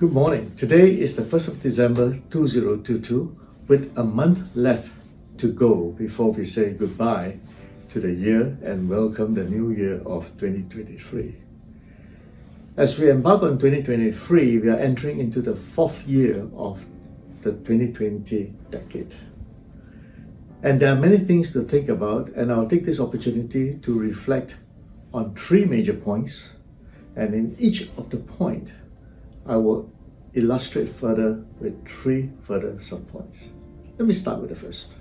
Good morning. Today is the 1st of December 2022, with a month left to go before we say goodbye to the year and welcome the new year of 2023. As we embark on 2023, we are entering into the fourth year of the 2020 decade. And there are many things to think about, and I'll take this opportunity to reflect on three major points, and in each of the points, I will illustrate further with three further subpoints. Let me start with the first.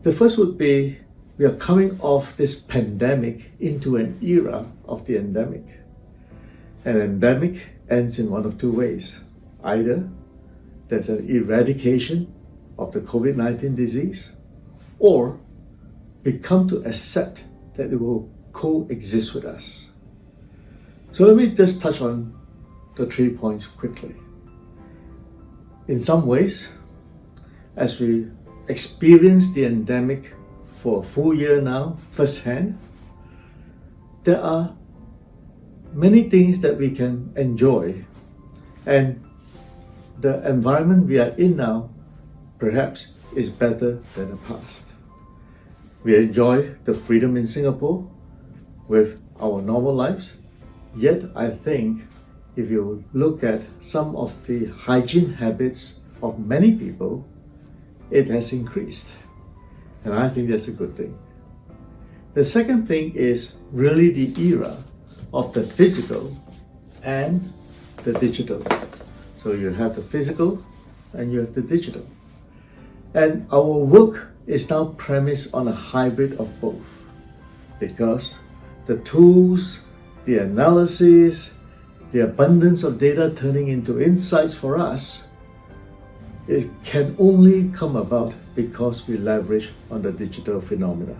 The first would be, we are coming off this pandemic into an era of the endemic. An endemic ends in one of two ways. Either there's an eradication of the COVID-19 disease, or we come to accept that it will coexist with us. So let me just touch on the 3 points quickly. In some ways, as we experience the endemic for a full year now, firsthand, there are many things that we can enjoy, and the environment we are in now perhaps is better than the past. We enjoy the freedom in Singapore with our normal lives, yet I think if you look at some of the hygiene habits of many people, it has increased. And I think that's a good thing. The second thing is really the era of the physical and the digital. So you have the physical and you have the digital. And our work is now premised on a hybrid of both, because the tools, the analysis, the abundance of data turning into insights for us, it can only come about because we leverage on the digital phenomena.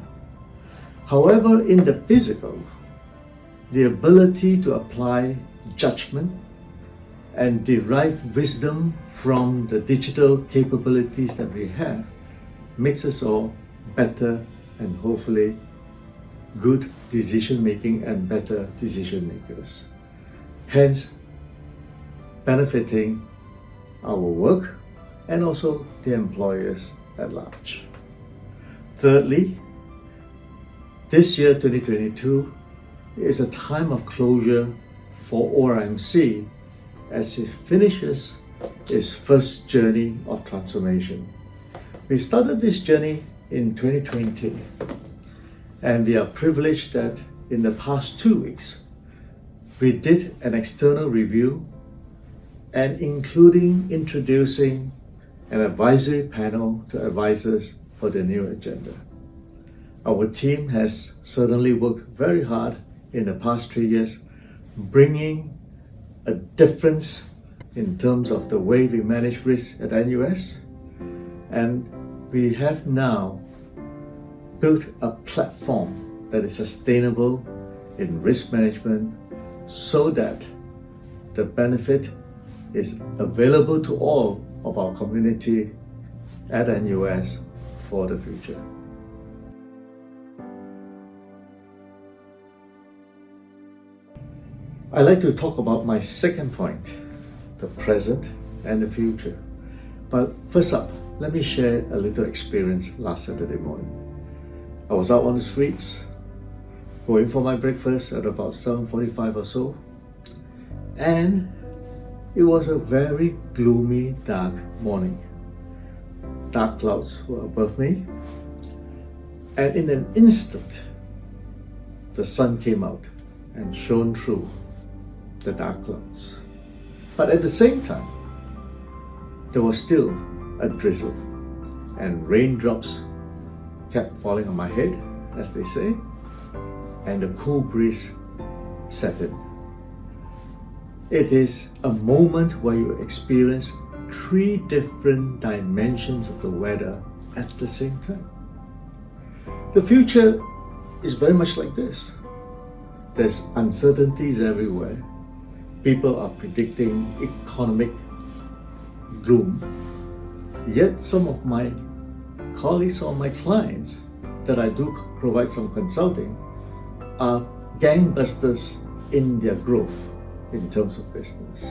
However, in the physical, the ability to apply judgment and derive wisdom from the digital capabilities that we have makes us all better and hopefully good decision making and better decision makers. Hence, benefiting our work and also the employers at large. Thirdly, this year 2022 is a time of closure for ORMC as it finishes its first journey of transformation. We started this journey in 2020, and we are privileged that in the past 2 weeks, we did an external review, and including introducing an advisory panel to advisors for the new agenda. Our team has certainly worked very hard in the past 3 years, bringing a difference in terms of the way we manage risk at NUS, and we have now built a platform that is sustainable in risk management, so that the benefit is available to all of our community at NUS for the future. I'd like to talk about my second point, the present and the future. But first up, let me share a little experience last Saturday morning. I was out on the streets, going for my breakfast at about 7:45 or so, and it was a very gloomy, dark morning. Dark clouds were above me, and in an instant, the sun came out and shone through the dark clouds. But at the same time, there was still a drizzle, and raindrops kept falling on my head, as they say, and the cool breeze set in. It is a moment where you experience three different dimensions of the weather at the same time. The future is very much like this. There's uncertainties everywhere. People are predicting economic gloom. Yet some of my colleagues or my clients that I do provide some consulting are gangbusters in their growth in terms of business.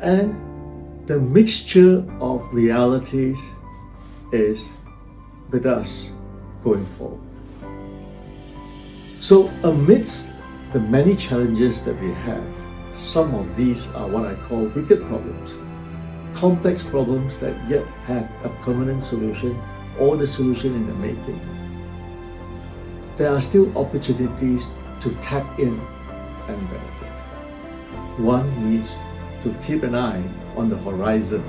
And the mixture of realities is with us going forward. So amidst the many challenges that we have, some of these are what I call wicked problems, complex problems that yet have a permanent solution or the solution in the making. There are still opportunities to tap in and benefit. One needs to keep an eye on the horizon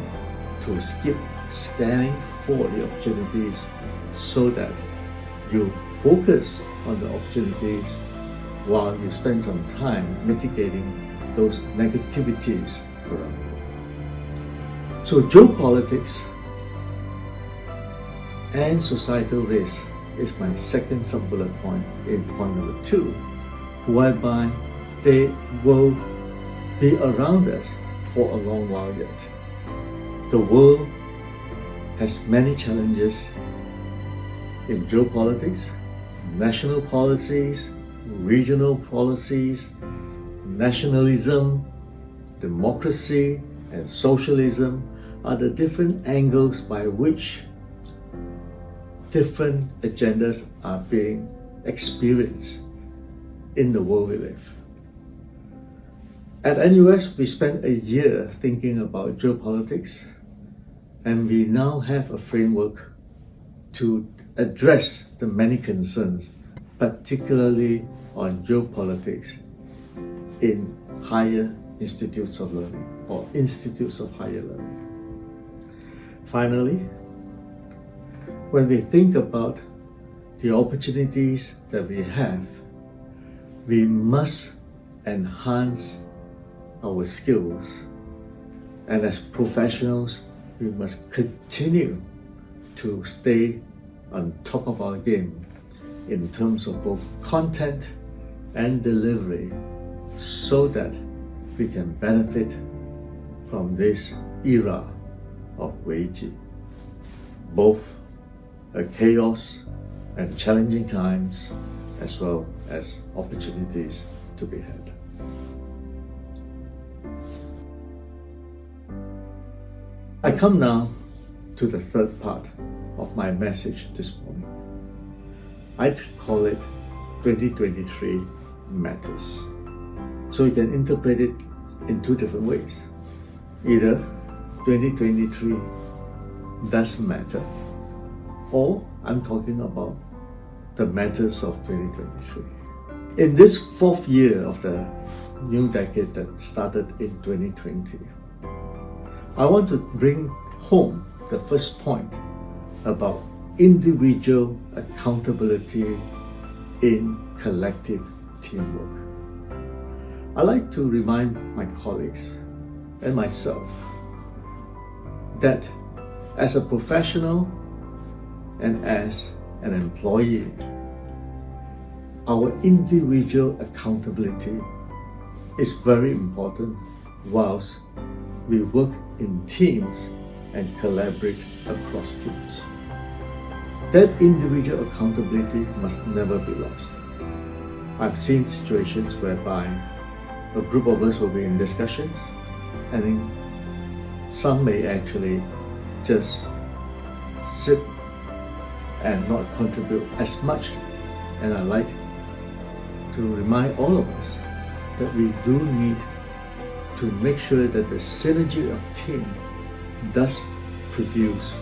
to keep scanning for the opportunities so that you focus on the opportunities while you spend some time mitigating those negativities around you. So geopolitics and societal risk is my second sub-bullet point in point number 2, whereby they will be around us for a long while yet. The world has many challenges in geopolitics, national policies, regional policies, nationalism, democracy, and socialism are the different angles by which different agendas are being experienced in the world we live. At NUS, we spent a year thinking about geopolitics, and we now have a framework to address the many concerns, particularly on geopolitics in higher institutes of learning or institutes of higher learning. Finally, when we think about the opportunities that we have, we must enhance our skills, and as professionals, we must continue to stay on top of our game in terms of both content and delivery so that we can benefit from this era of Weiji, both a chaos and challenging times as well as opportunities to be had. I come now to the third part of my message this morning. I'd call it 2023 Matters. So you can interpret it in two different ways. Either 2023 does matter, or I'm talking about the matters of 2023. In this fourth year of the new decade that started in 2020, I want to bring home the first point about individual accountability in collective teamwork. I like to remind my colleagues and myself that as a professional and as an employee, our individual accountability is very important whilst we work in teams and collaborate across teams. That individual accountability must never be lost. I've seen situations whereby a group of us will be in discussions and then some may actually just sit and not contribute as much. And I like to remind all of us that we do need to make sure that the synergy of team does produce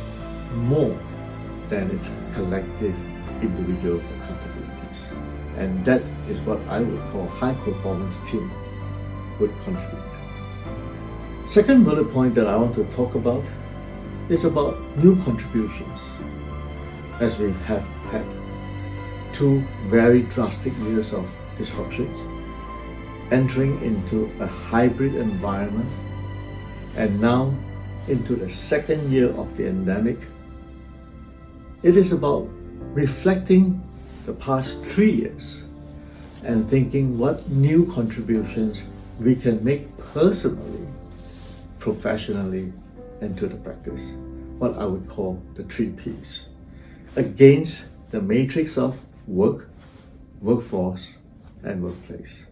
more than its collective individual accountabilities. And that is what I would call high performance team would contribute. Second bullet point that I want to talk about is about new contributions. As we have had two very drastic years of disruptions, entering into a hybrid environment, and now into the second year of the endemic, it is about reflecting the past 3 years and thinking what new contributions we can make personally, professionally, and to the practice, what I would call the 3 Ps, against the matrix of work, workforce, and workplace.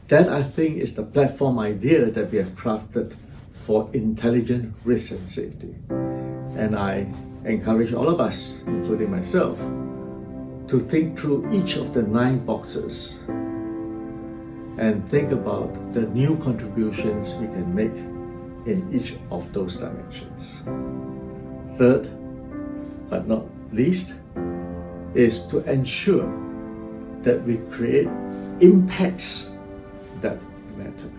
That, I think, is the platform idea that we have crafted for intelligent risk and safety. And I encourage all of us, including myself, to think through each of the 9 boxes and think about the new contributions we can make in each of those dimensions. Third, but not least, is to ensure that we create impacts that matter.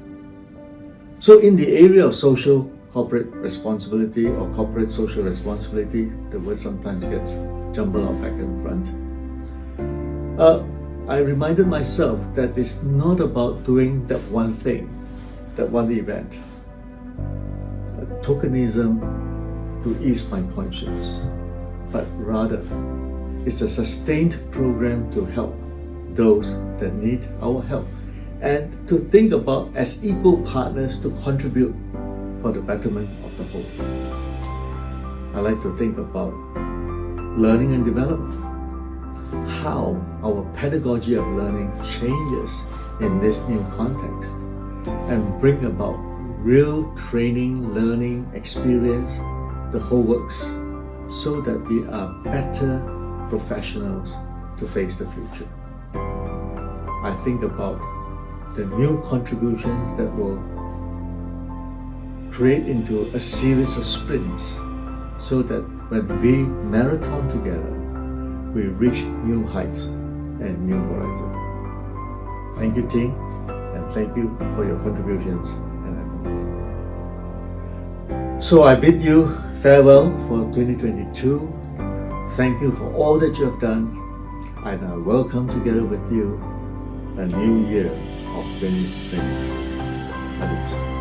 So in the area of social corporate responsibility or corporate social responsibility, the word sometimes gets jumbled up back and front. I reminded myself that it's not about doing that one thing, that one event, tokenism to ease my conscience, but rather it's a sustained program to help those that need our help and to think about as equal partners to contribute for the betterment of the whole. I like to think about learning and development, how our pedagogy of learning changes in this new context and bring about real training, learning, experience, the whole works, so that we are better professionals to face the future. I think about the new contributions that will create into a series of sprints so that when we marathon together, we reach new heights and new horizons. Thank you, team, and thank you for your contributions and efforts. So I bid you farewell for 2022. Thank you for all that you have done, and I welcome together with you a new year of 2020. Adios.